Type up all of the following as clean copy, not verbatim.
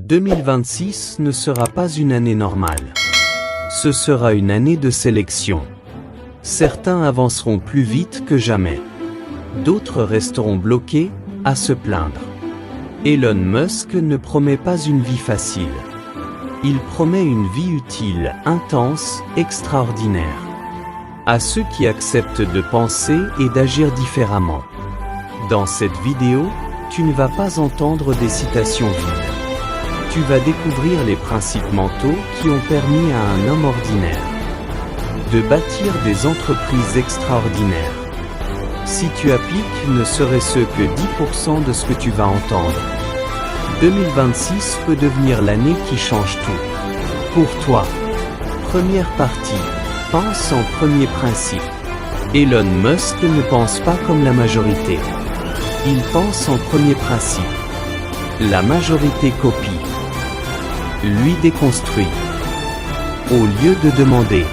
2026 ne sera pas une année normale. Ce sera une année de sélection. Certains avanceront plus vite que jamais. D'autres resteront bloqués, à se plaindre. Elon Musk ne promet pas une vie facile. Il promet une vie utile, intense, extraordinaire. À ceux qui acceptent de penser et d'agir différemment. Dans cette vidéo, tu ne vas pas entendre des citations vides. Tu vas découvrir les principes mentaux qui ont permis à un homme ordinaire de bâtir des entreprises extraordinaires. Si tu appliques ne serait-ce que 10% de ce que tu vas entendre, 2026 peut devenir l'année qui change tout. Pour toi, première partie, pense en premier principe. Elon Musk ne pense pas comme la majorité. Il pense en premier principe. La majorité copie. Lui déconstruit. Au lieu de demander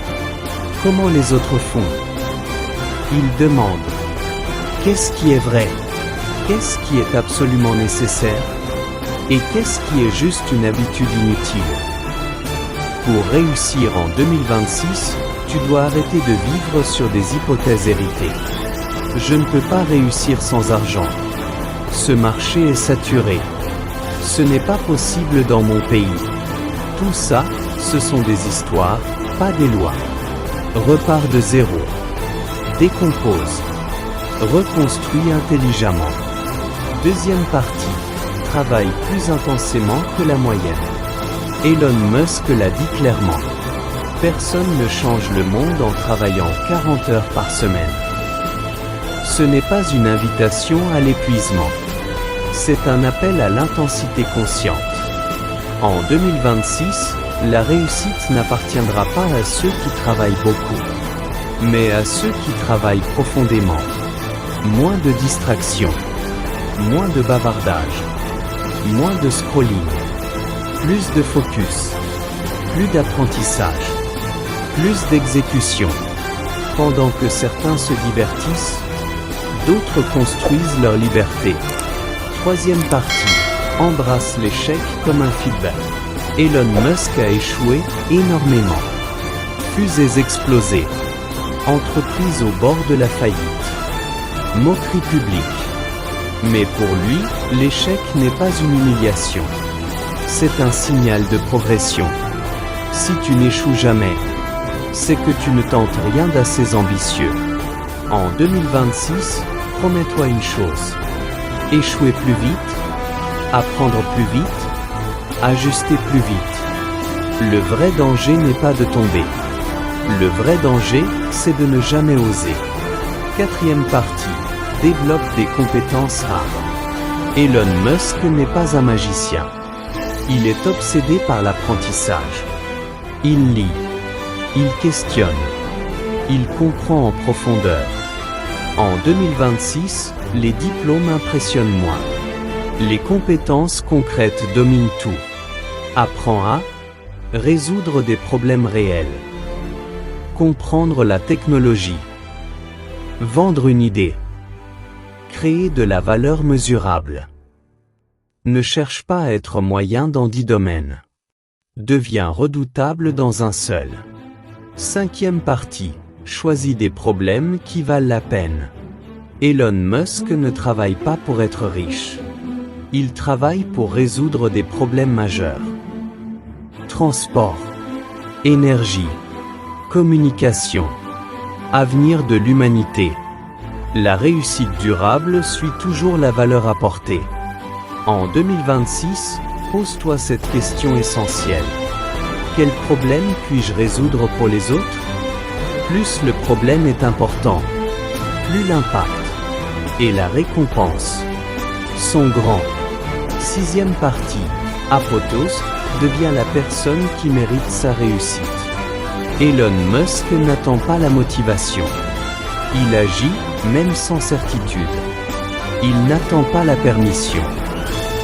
comment les autres font, il demande qu'est-ce qui est vrai, qu'est-ce qui est absolument nécessaire, et qu'est-ce qui est juste une habitude inutile. Pour réussir en 2026, tu dois arrêter de vivre sur des hypothèses héritées. Je ne peux pas réussir sans argent. Ce marché est saturé. Ce n'est pas possible dans mon pays. Tout ça, ce sont des histoires, pas des lois. Repars de zéro. Décompose. Reconstruis intelligemment. Deuxième partie. Travaille plus intensément que la moyenne. Elon Musk l'a dit clairement. Personne ne change le monde en travaillant 40 heures par semaine. Ce n'est pas une invitation à l'épuisement. C'est un appel à l'intensité consciente. En 2026, la réussite n'appartiendra pas à ceux qui travaillent beaucoup, mais à ceux qui travaillent profondément. Moins de distractions, moins de bavardage, moins de scrolling, plus de focus, plus d'apprentissage, plus d'exécution. Pendant que certains se divertissent, d'autres construisent leur liberté. Troisième partie, embrasse l'échec comme un feedback. Elon Musk a échoué énormément. Fusées explosées. Entreprise au bord de la faillite. Moquerie publique. Mais pour lui, l'échec n'est pas une humiliation. C'est un signal de progression. Si tu n'échoues jamais, c'est que tu ne tentes rien d'assez ambitieux. En 2026, promets-toi une chose. Échouer plus vite, apprendre plus vite, ajuster plus vite. Le vrai danger n'est pas de tomber. Le vrai danger, c'est de ne jamais oser. Quatrième partie, développe des compétences rares. Elon Musk n'est pas un magicien. Il est obsédé par l'apprentissage. Il lit. Il questionne. Il comprend en profondeur. En 2026, les diplômes impressionnent moins. Les compétences concrètes dominent tout. Apprends à résoudre des problèmes réels. Comprendre la technologie. Vendre une idée. Créer de la valeur mesurable. Ne cherche pas à être moyen dans 10 domaines. Deviens redoutable dans un seul. Cinquième partie. Choisis des problèmes qui valent la peine. Elon Musk ne travaille pas pour être riche. Il travaille pour résoudre des problèmes majeurs. Transport, énergie, communication, avenir de l'humanité. La réussite durable suit toujours la valeur apportée. En 2026, pose-toi cette question essentielle. Quel problème puis-je résoudre pour les autres ? Plus le problème est important, plus l'impact et la récompense sont grands. Sixième partie, Apotos devient la personne qui mérite sa réussite. Elon Musk n'attend pas la motivation. Il agit, même sans certitude. Il n'attend pas la permission.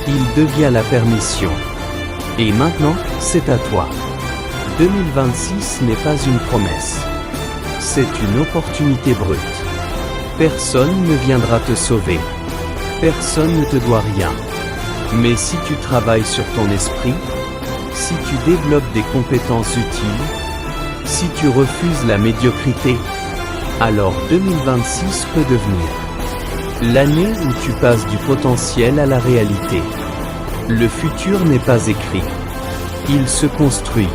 Il devient la permission. Et maintenant, c'est à toi. 2026 n'est pas une promesse. C'est une opportunité brute. Personne ne viendra te sauver. Personne ne te doit rien. Mais si tu travailles sur ton esprit, si tu développes des compétences utiles, si tu refuses la médiocrité, alors 2026 peut devenir l'année où tu passes du potentiel à la réalité. Le futur n'est pas écrit. Il se construit.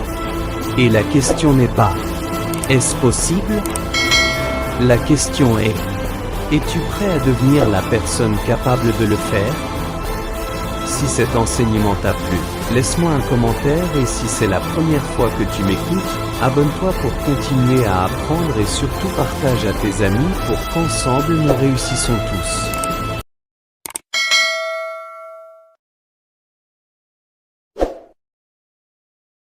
Et la question n'est pas « Est-ce possible ?» La question est « Es-tu prêt à devenir la personne capable de le faire ?» Si cet enseignement t'a plu, laisse-moi un commentaire et si c'est la première fois que tu m'écoutes, abonne-toi pour continuer à apprendre et surtout partage à tes amis pour qu'ensemble nous réussissons tous.